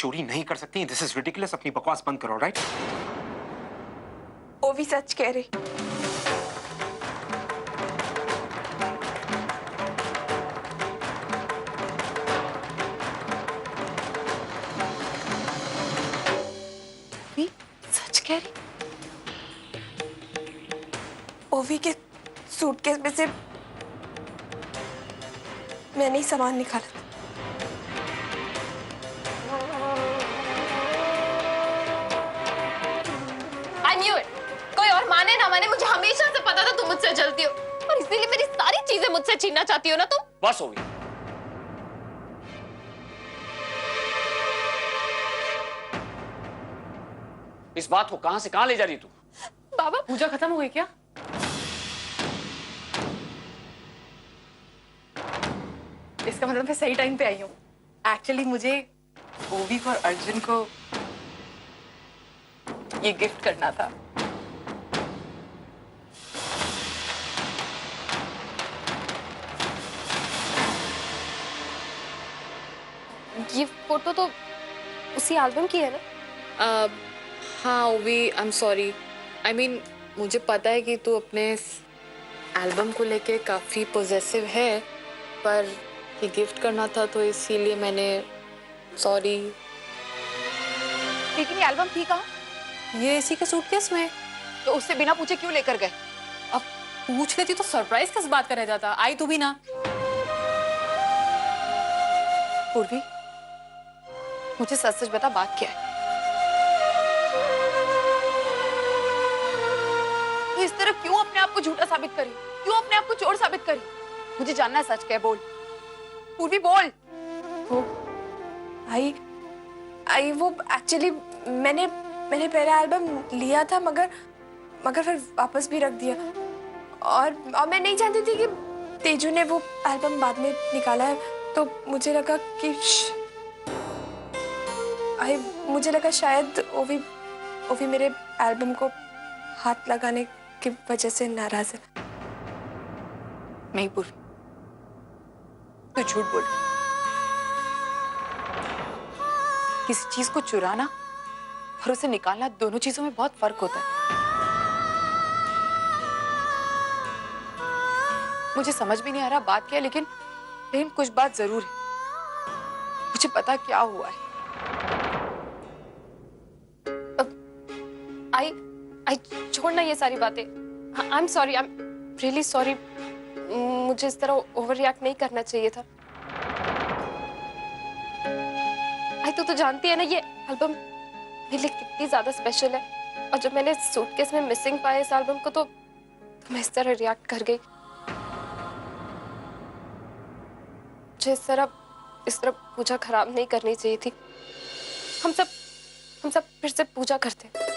चोरी नहीं कर सकती। This is ridiculous. अपनी बकवास बंद करो, राइट? वो भी सच कह रही। भी सच कह रही। ओवी के सूटकेस में से मैंने ही सामान निकाला था। I knew it. कोई और माने ना माने, मुझे हमेशा से पता था तुम मुझसे जलती हो और इसीलिए मेरी सारी चीजें मुझसे छीनना चाहती हो ना तुम। बस हो गई। इस बात को कहां से कहां ले जा रही तू? बाबा, पूजा खत्म हो गई क्या? इसका मतलब मैं सही टाइम पे आई हूँ। एक्चुअली मुझे ओवी को और अर्जुन को ये गिफ्ट करना था। ये फोटो तो उसी एल्बम की है ना? हाँ ओवी, I am sorry. I mean मुझे पता है कि तू अपने एल्बम को लेके काफी पॉजेसिव है, पर ये गिफ्ट करना था तो इसीलिए मैंने सॉरी। लेकिन ये एल्बम थी कहाँ? ये इसी के सूटकेस में। तो उससे बिना पूछे क्यों लेकर गए? अब पूछ लेती तो सरप्राइज किस बात का रह जाता। आई तू भी ना। पूर्वी, मुझे सच सच बता, बात क्या है? तो इस तरह क्यों अपने आप को झूठा साबित करी? क्यों अपने आप को चोर साबित करी? मुझे जानना है, सच क्या है, बोल। पूर्वी बोल। वो आई वो एक्चुअली मैंने पहला एल्बम लिया था, मगर फिर वापस भी रख दिया। और मैं नहीं जानती थी कि तेजू ने वो एल्बम बाद में निकाला है, तो मुझे लगा कि मुझे लगा शायद ओवी मेरे एल्बम को हाथ लगाने की वजह से नाराज है। नहीं पूर्वी, तू झूठ बोल। किसी चीज को चुराना और उसे निकालना, दोनों चीजों में बहुत फर्क होता है। मुझे समझ भी नहीं आ रहा बात क्या है, लेकिन कुछ बात जरूर है। मुझे पता क्या हुआ है। आई छोड़ना ये सारी बातें। I am sorry, I am really sorry. मुझे इस तरह ओवर रिएक्ट नहीं करना चाहिए था। आई तो जानती है ना, ये एल्बम मेरे लिए कितनी ज्यादा स्पेशल है, और जब मैंने सूटकेस में मिसिंग पाया इस एल्बम को, तो मैं इस तरह रिएक्ट कर गई। मुझे इस तरह पूजा खराब नहीं करनी चाहिए थी। हम सब फिर से पूजा करते हैं।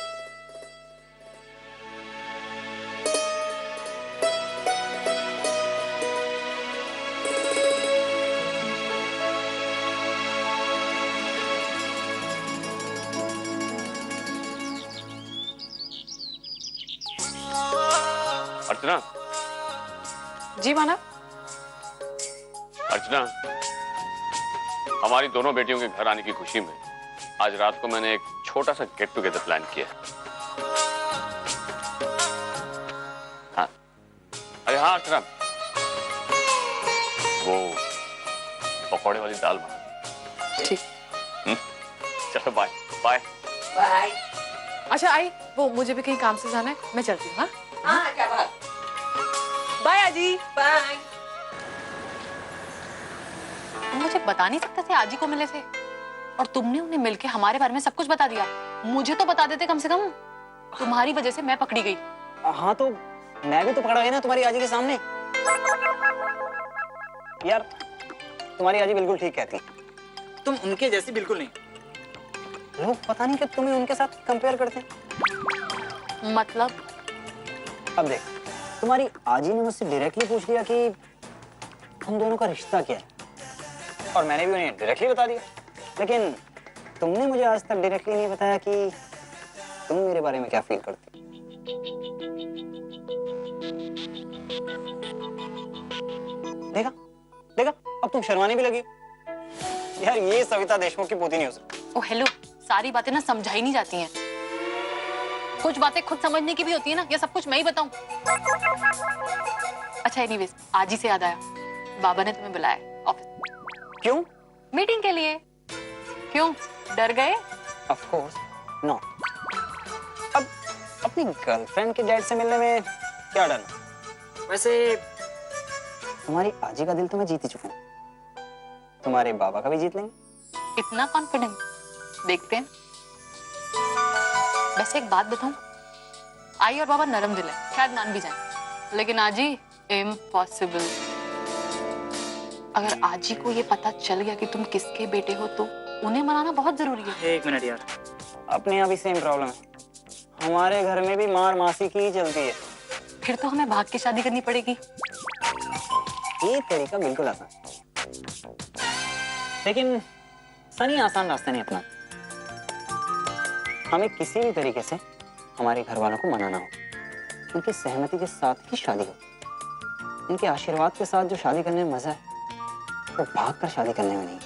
अर्चना। जी मानव। अर्चना, हमारी दोनों बेटियों के घर आने की खुशी में आज रात को मैंने एक छोटा सा गेट टुगेदर प्लान किया है। हाँ, अरे हाँ अर्चना, वो पकौड़े वाली दाल बना। ठीक। चलो बाय बाय बाय। अच्छा आई, वो मुझे भी कहीं काम से जाना है, मैं चलती हूँ। हाँ, क्या बात। बाय आजी। बाय। मुझे बता नहीं सकते थे आजी को मिले थे, और तुमने उन्हें मिलके हमारे बारे में सब कुछ बता दिया। मुझे तो बता देते कम से कम। तुम्हारी वजह से मैं पकड़ी गई। हाँ तो मैं भी तो पकड़ा गई ना तुम्हारी आजी के सामने। यार तुम्हारी आजी बिल्कुल ठीक कहती, तुम उनके जैसी बिल्कुल नहीं। लोग पता नहीं कि तुम्हें उनके साथ कंपेयर करते हैं। मतलब? अब देख, तुम्हारी आजी ने मुझसे डायरेक्टली पूछ लिया कि हम दोनों का रिश्ता क्या है, और मैंने भी उन्हें डायरेक्टली बता दिया। लेकिन तुमने मुझे आज तक डायरेक्टली नहीं बताया कि तुम मेरे बारे में क्या फील करती। देखा देखा, अब तुम शर्माने भी लगी हो। यार ये सविता देशमुख की पोती नहीं हो सकती। ओ हेलो, सारी बातें ना समझाई नहीं जाती हैं। कुछ बातें खुद समझने की भी होती है ना, या सब कुछ मैं ही बताऊं? अच्छा एनीवेज, आज ही से याद आया, बाबा ने तुम्हें बुलाया ऑफिस। क्यों? मीटिंग के लिए। क्यों, डर गए? Of course no. अब अपनी गर्लफ्रेंड के डैड से मिलने में क्या डरना? वैसे तुम्हारी आजी का दिल तो मैं जीत ही चुका हूँ, तुम्हारे बाबा का भी जीत लेंगे। इतना कॉन्फिडेंट? देखते हैं। वैसे एक बात बताऊं, आई और बाबा नरम दिल है, शायद मान भी जाएं, लेकिन आजी इम्पॉसिबल। अगर आजी को ये पता चल गया कि तुम किसके बेटे हो तो उन्हें मनाना बहुत जरूरी है। एक मिनट यार, अपने यहाँ भी सेम प्रॉब्लम है, हमारे घर में भी मार मासी की ही चलती है। फिर तो हमें भाग के शादी करनी पड़ेगी। ये तरीका बिल्कुल आसान, लेकिन सनी आसान रास्ता नहीं अपना। हमें किसी भी तरीके से हमारे घर वालों को मनाना हो, उनकी सहमति के साथ ही शादी हो। उनके आशीर्वाद के साथ जो शादी करने में मजा है वो भाग कर शादी करने में नहीं।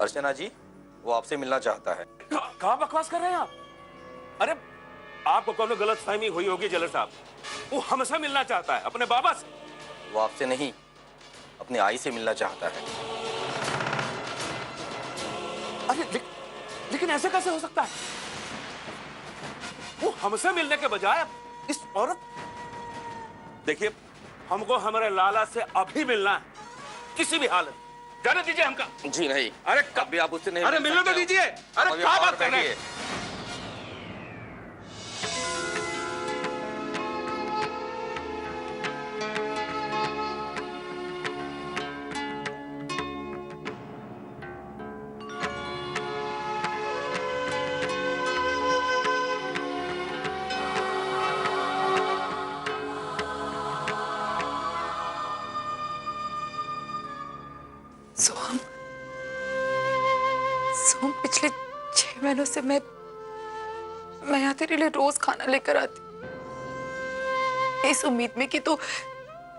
अर्चना जी, वो आपसे मिलना चाहता है। कहाँ बकवास कर रहे हैं आप? अरे आपको कौन गलत फहमी हुई होगी जलर साहब, वो हमसे मिलना चाहता है, अपने बाबा से। वो आपसे नहीं, अपनी आई से मिलना चाहता है। अरे लेकिन ऐसे कैसे हो सकता है? वो हमसे मिलने के बजाय इस औरत। देखिए, हमको हमारे लाला से अभी मिलना है, किसी भी हालत। जाने दीजिए हमका। जी नहीं। अरे कभी आप उससे नहीं। अरे मिलने तो दीजिए। अरे क्या बात कर रहे हैं? सोम, पिछले 6 महीनों से मैं यहाँ तेरे लिए रोज खाना लेकर आती, इस उम्मीद में कि तू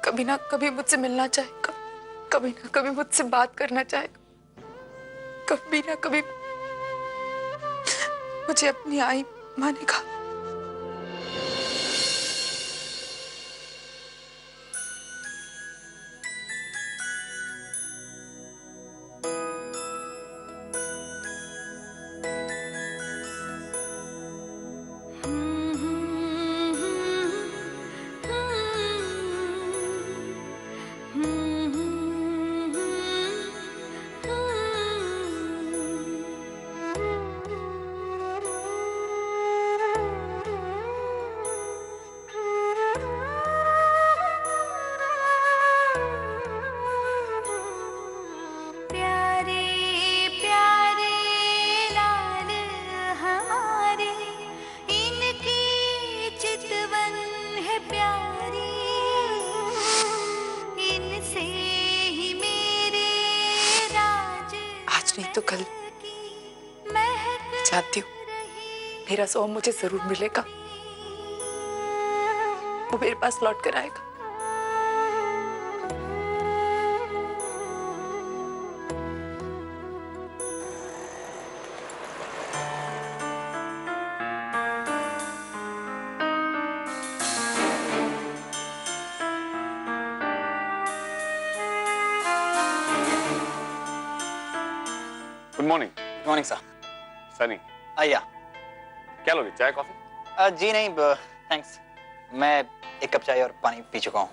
कभी ना कभी मुझसे मिलना चाहेगा, कभी ना कभी मुझसे बात करना चाहेगा, कभी ना कभी मुझे अपनी आई मानेगा। नहीं तो कल चाहती हूँ मेरा सोम मुझे जरूर मिलेगा, वो मेरे पास लौट कर आएगा। Good morning. Good morning sir. Sunny, आइया। क्या लोगे, चाय कॉफी? जी नहीं थैंक्स, मैं एक कप चाय और पानी पी चुका हूँ।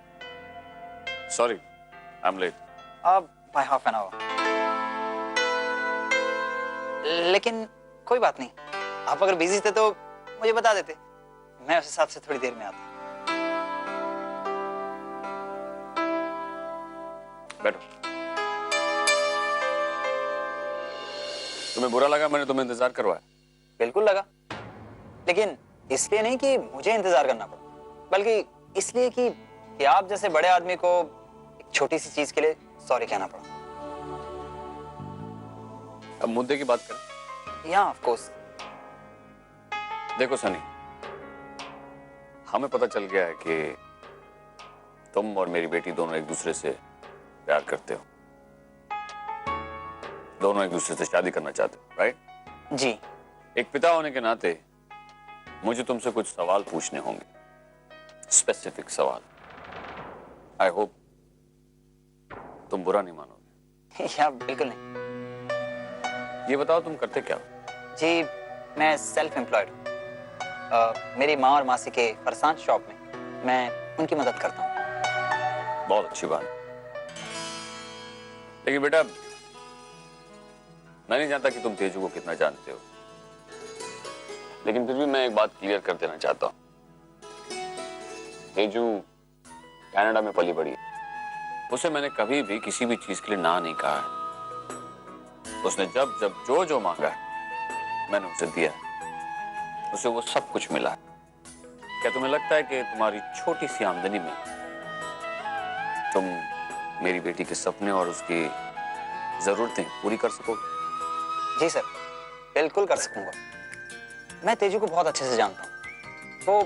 Sorry, I am late. By half an hour. लेकिन कोई बात नहीं, आप अगर बिजी थे तो मुझे बता देते, मैं उस हिसाब से थोड़ी देर में आता। बैठो। तुम्हें बुरा लगा मैंने तुम्हें इंतजार करवाया? बिल्कुल लगा, लेकिन इसलिए नहीं कि मुझे इंतजार करना पड़ा, बल्कि इसलिए कि आप जैसे बड़े आदमी को एक छोटी सी चीज के लिए सॉरी कहना पड़ा। अब मुद्दे की बात करें। या ऑफ कोर्स। देखो सनी, हमें पता चल गया है कि तुम और मेरी बेटी दोनों एक दूसरे से प्यार करते हो। दोनों एक दूसरे से शादी करना चाहते हो, राइट? जी। एक पिता होने के नाते मुझे तुमसे कुछ सवाल पूछने होंगे, स्पेसिफिक सवाल। आई होप तुम बुरा नहीं मानोगे। या बिल्कुल नहीं। ये बताओ तुम करते क्या हो? जी, मैं सेल्फ एम्प्लॉयड हूँ। मेरी माँ और मासी के फरसान शॉप में मैं उनकी मदद करता हूँ। बहुत अच्छी बात। लेकिन बेटा, मैं नहीं जानता कि तुम तेजू को कितना जानते हो, लेकिन फिर भी मैं एक बात क्लियर कर देना चाहता हूं। तेजू कनाडा में पली बड़ी है। उसे मैंने कभी भी किसी भी चीज के लिए ना नहीं कहा है। उसने जब जब जो जो मांगा है मैंने उसे दिया है। उसे वो सब कुछ मिला है। क्या तुम्हें लगता है कि तुम्हारी छोटी सी आमदनी में तुम मेरी बेटी के सपने और उसकी जरूरतें पूरी कर सकोगे? जी सर, बिल्कुल कर सकूंगा। मैं तेजू को बहुत अच्छे से जानता हूँ। वो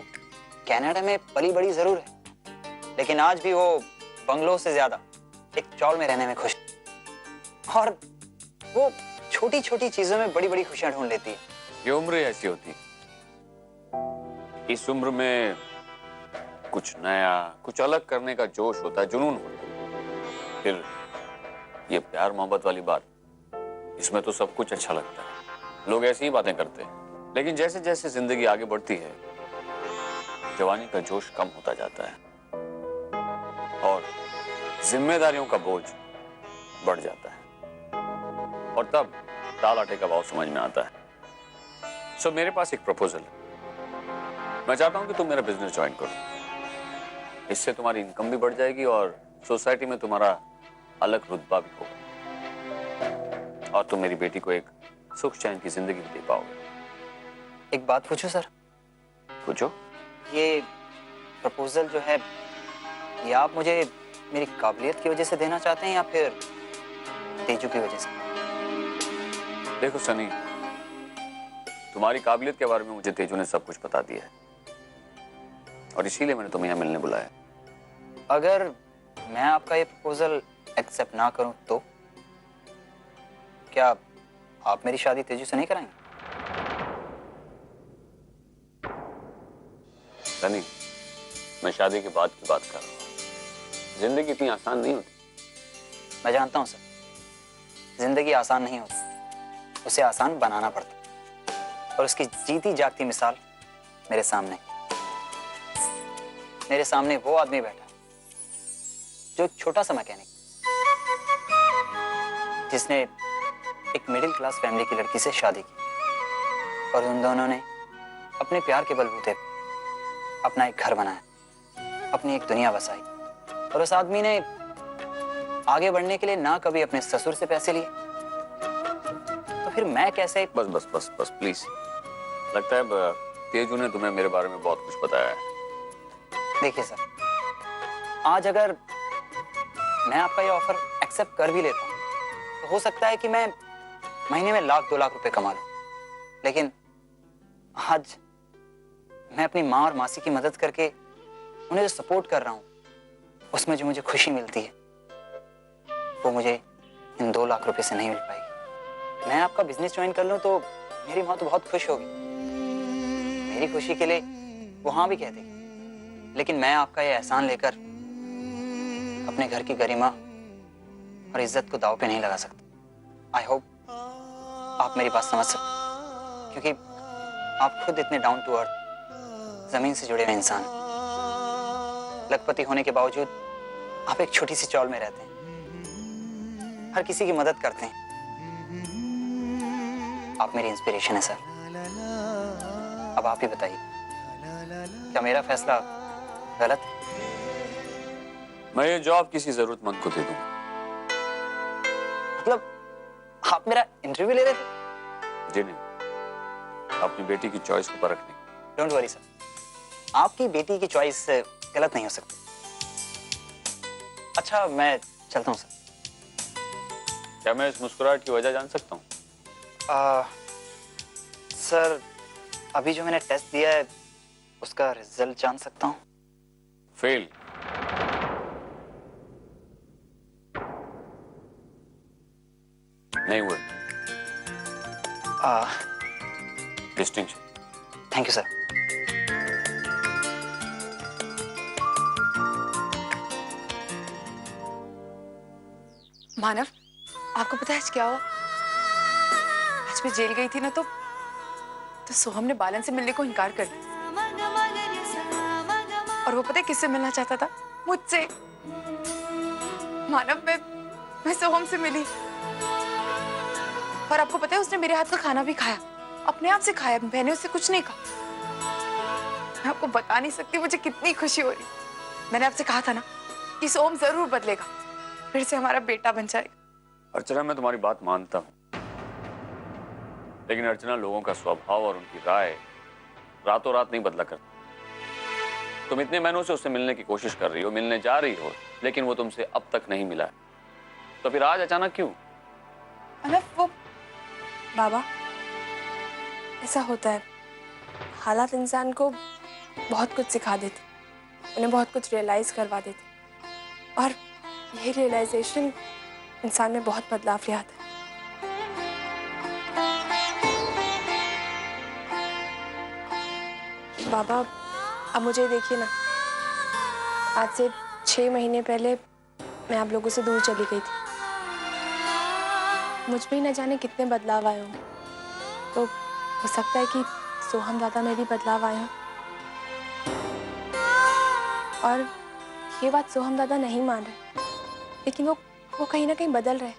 कनाडा में पली बड़ी जरूर है, लेकिन आज भी वो बंगलों से ज्यादा एक चौल में रहने में खुश है। और वो छोटी छोटी चीजों में बड़ी बड़ी खुशियां ढूंढ लेती है। ये उम्र ही ऐसी होती है। इस उम्र में कुछ नया, कुछ अलग करने का जोश होता है, जुनून होता है। फिर ये प्यार मोहब्बत वाली बात, इसमें तो सब कुछ अच्छा लगता है, लोग ऐसी ही बातें करते हैं। लेकिन जैसे जैसे जिंदगी आगे बढ़ती है, जवानी का जोश कम होता जाता है और जिम्मेदारियों का बोझ बढ़ जाता है, और तब दाल आटे का भाव समझ में आता है। सो मेरे पास एक प्रपोजल है। मैं चाहता हूं कि तुम मेरा बिजनेस ज्वाइन करो। इससे तुम्हारी इनकम भी बढ़ जाएगी और सोसाइटी में तुम्हारा अलग रुतबा भी होगा, और तुम मेरी बेटी को एक सुख चैन की जिंदगी भी दे पाओगे। एक बात पूछूं सर? पूछो। ये प्रपोजल जो है, ये आप मुझे मेरी काबिलियत की वजह से देना चाहते हैं या फिर तेजू की वजह से? देखो सनी, तुम्हारी काबिलियत के बारे में मुझे तेजू ने सब कुछ बता दिया है, और इसीलिए मैंने तुम्हें यहाँ मिलने बुलाया। अगर मैं आपका ये प्रपोजल एक्सेप्ट ना करूं तो क्या आप मेरी शादी तेजू से नहीं कराएंगे? सनी, मैं शादी के बाद की बात कर रहा हूँ। जिंदगी इतनी आसान नहीं होती। मैं जानता हूं सर, जिंदगी आसान नहीं होती, उसे आसान बनाना पड़ता है। और उसकी जीती जागती मिसाल मेरे सामने वो आदमी बैठा है जो एक छोटा सा मैकेनिक, जिसने एक मिडिल क्लास फैमिली की लड़की से शादी की, और उन दोनों ने अपने प्यार के बलबूते पे अपना एक घर बनाया, अपनी एक दुनिया बसाई। और उस आदमी ने आगे बढ़ने के लिए ना कभी अपने ससुर से पैसे लिए, तो फिर मैं कैसे? बस बस बस बस प्लीज। लगता है तेजू ने तुम्हें मेरे बारे में बहुत कुछ बताया है। देखिए सर, आज अगर मैं आपका ये ऑफर एक्सेप्ट कर भी लेता हूँ, तो हो सकता है कि मैं महीने में 1-2 लाख रुपए कमा लूं, लेकिन आज मैं अपनी माँ और मासी की मदद करके उन्हें जो सपोर्ट कर रहा हूँ, उसमें जो मुझे खुशी मिलती है, वो मुझे इन 2 लाख रुपए से नहीं मिल पाएगी। मैं आपका बिजनेस ज्वाइन कर लूं तो मेरी माँ तो बहुत खुश होगी, मेरी खुशी के लिए वो हाँ भी कह देगी। लेकिन मैं आपका ये एहसान लेकर अपने घर की गरिमा और इज्जत को दांव पे नहीं लगा सकता। आई होप आप मेरी बात समझ सकते, क्योंकि आप खुद इतने डाउन टू अर्थ, जमीन से जुड़े हुए इंसान, लखपति होने के बावजूद आप एक छोटी सी चौल में रहते हैं, हर किसी की मदद करते हैं। आप मेरी इंस्पिरेशन है सर। अब आप ही बताइए, क्या मेरा फैसला गलत है? मैं ये जॉब किसी जरूरतमंद को दे दूंगा। मतलब आप मेरा इंटरव्यू ले रहे थे? जी नहीं, अपनी बेटी की चॉइस को परखने। डोंट वरी सर, आपकी बेटी की चॉइस गलत नहीं हो सकती। अच्छा, मैं चलता हूँ सर। क्या मैं इस मुस्कुराहट की वजह जान सकता हूँ? सर, अभी जो मैंने टेस्ट दिया है उसका रिजल्ट जान सकता हूँ? फेल। नहीं हुए। Distinction. Thank you sir. Manav, आपको पता है आज क्या हुआ? आज मैं जेल गई थी ना, तो सोहम ने बालन से मिलने को इनकार कर दिया। और वो पता है किससे मिलना चाहता था? मुझसे। मानव, मैं सोहम से मिली। और आपको पता है उसने मेरे हाथ का खाना भी खाया, अपने आप से खाया, मैंने उससे कुछ नहीं कहा। मैं आपको बता नहीं सकती मुझे कितनी खुशी हो रही। मैंने आपसे कहा था ना कि सोहम जरूर बदलेगा, फिर से हमारा बेटा बन जाएगा। अर्चना, मैं तुम्हारी बात मानता हूं, लेकिन अर्चना, लोगों का स्वभाव और उनकी राय रातों रात नहीं बदला करती। तुम इतने महीनों से उससे मिलने की कोशिश कर रही हो, मिलने जा रही हो, लेकिन वो तुमसे अब तक नहीं मिला है, तो फिर आज अचानक क्यों? वो बाबा, ऐसा होता है, हालात इंसान को बहुत कुछ सिखा देते, उन्हें बहुत कुछ रियलाइज करवा देते, और यही रियलाइजेशन इंसान में बहुत बदलाव ले आता है। बाबा, अब मुझे देखिए ना, आज से 6 महीने पहले मैं आप लोगों से दूर चली गई थी। मुझ में ही न जाने कितने बदलाव आए हों, तो हो सकता है कि सोहम दादा में भी बदलाव आए हों। और ये बात सोहम दादा नहीं मान रहे, लेकिन वो कहीं ना कहीं बदल रहे।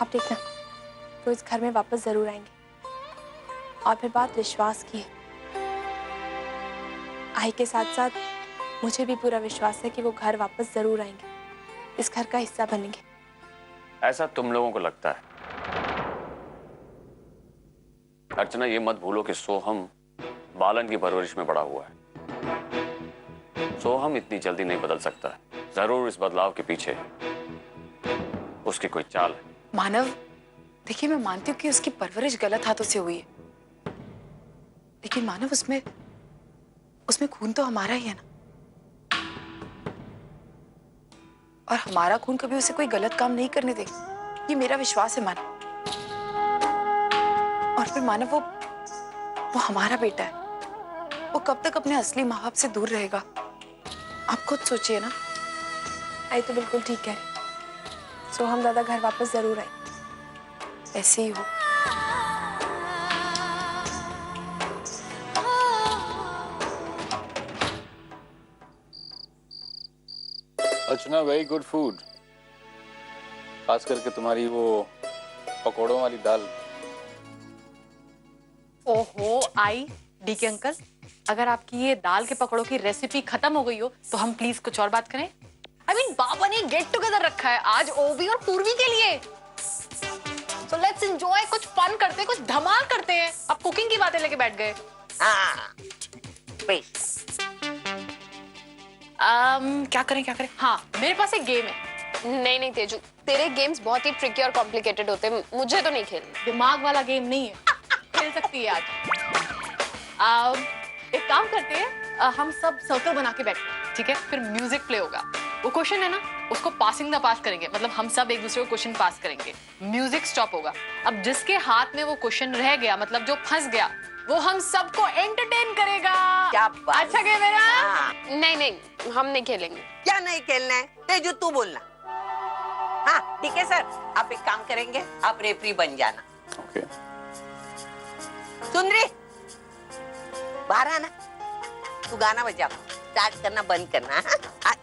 आप देखना, तो इस घर में वापस जरूर आएंगे। और फिर बात विश्वास की है। आई के साथ साथ मुझे भी पूरा विश्वास है कि वो घर वापस जरूर आएंगे, इस घर का हिस्सा बनेंगे। ऐसा तुम लोगों को लगता है। अर्चना, ये मत भूलो कि सोहम बालन की परवरिश में बड़ा हुआ है। सोहम इतनी जल्दी नहीं बदल सकता है। जरूर इस बदलाव के पीछे उसकी कोई चाल है। मानव, देखिए, मैं मानती हूँ कि उसकी परवरिश गलत हाथों से हुई है, लेकिन मानव, उसमें खून तो हमारा ही है ना, और हमारा खून कभी उसे कोई गलत काम नहीं करने देगा, ये मेरा विश्वास है मानव। और फिर मानव, वो हमारा बेटा है, वो कब तक अपने असली माँ बाप से दूर रहेगा? आप खुद सोचिए ना। आई तो बिल्कुल ठीक कह रही, सोहम दादा घर वापस जरूर आए। ऐसे ही हो। अर्चना, वेरी गुड फूड, खास करके तुम्हारी वो पकौड़ों वाली दाल। ओहो, आई डीके अंकल, अगर आपकी ये दाल के पकौड़ों की रेसिपी खत्म हो गई हो तो हम प्लीज कुछ और बात करें। I mean, बाबा ने गेट टुगेदर रखा है आज ओवी और पूर्वी के लिए, तो लेट्स एंजॉय, कुछ फन करते हैं, कुछ धमाल करते हैं। अब कुकिंग की बातें लेके बैठ गए। क्या करें? हाँ, मेरे पास एक गेम है। नहीं तेजू, तेरे गेम्स बहुत ही ट्रिकी और कॉम्प्लिकेटेड होते हैं, मुझे तो नहीं खेलना। दिमाग वाला गेम नहीं है, खेल सकती है आज। एक काम करते हैं, हम सब सर्कल बना के बैठते हैं, ठीक है? फिर म्यूजिक प्ले होगा, वो क्वेश्चन है ना, उसको पासिंग द पास करेंगे, मतलब हम सब एक दूसरे को क्वेश्चन पास करेंगे, म्यूजिक स्टॉप होगा। अब जिसके हाथ में वो क्वेश्चन रह गया, मतलब जो फंस गया, वो हम सबको एंटरटेन करेगा। क्या अच्छा गेम है ना? नहीं, हम नहीं खेलेंगे। क्या नहीं खेलना है? तेजू, तू बोलना। हाँ ठीक है सर, आप एक काम करेंगे, आप रेफरी बन जाना। ओके। सुंदरी, बाहर आना, तू गाना बजा, स्टार्ट करना, बंद करना। हाँ?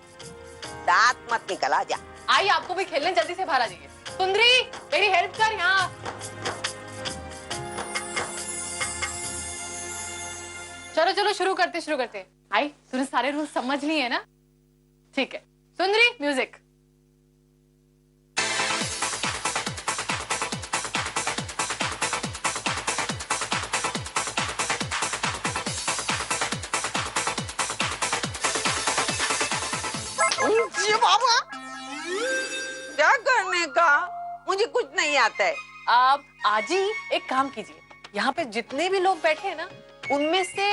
दांत मत निकल, आ जा। आई, आपको भी खेलने, जल्दी से बाहर आ जाइए। सुंदरी, मेरी हेल्प कर यहाँ। चलो शुरू करते। आई, तूने सारे रूल समझ लिए है ना? ठीक है, सुंदरी, म्यूजिक। ये बाबा, क्या करने का? मुझे कुछ नहीं आता है। आप आजी एक काम कीजिए, यहाँ पे जितने भी लोग बैठे हैं ना, उनमें से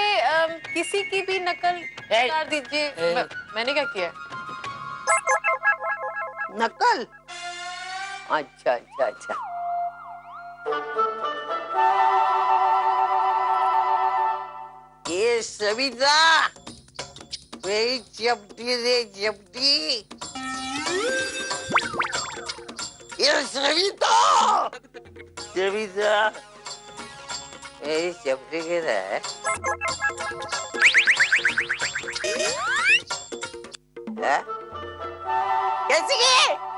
किसी की भी नकल कर दीजिए। मैंने क्या किया? नकल? अच्छा अच्छा अच्छा। ये सविता मेरी चपटी रे चपटी। ये सविता सविता मेरी चपटी किधर है? कैसी है?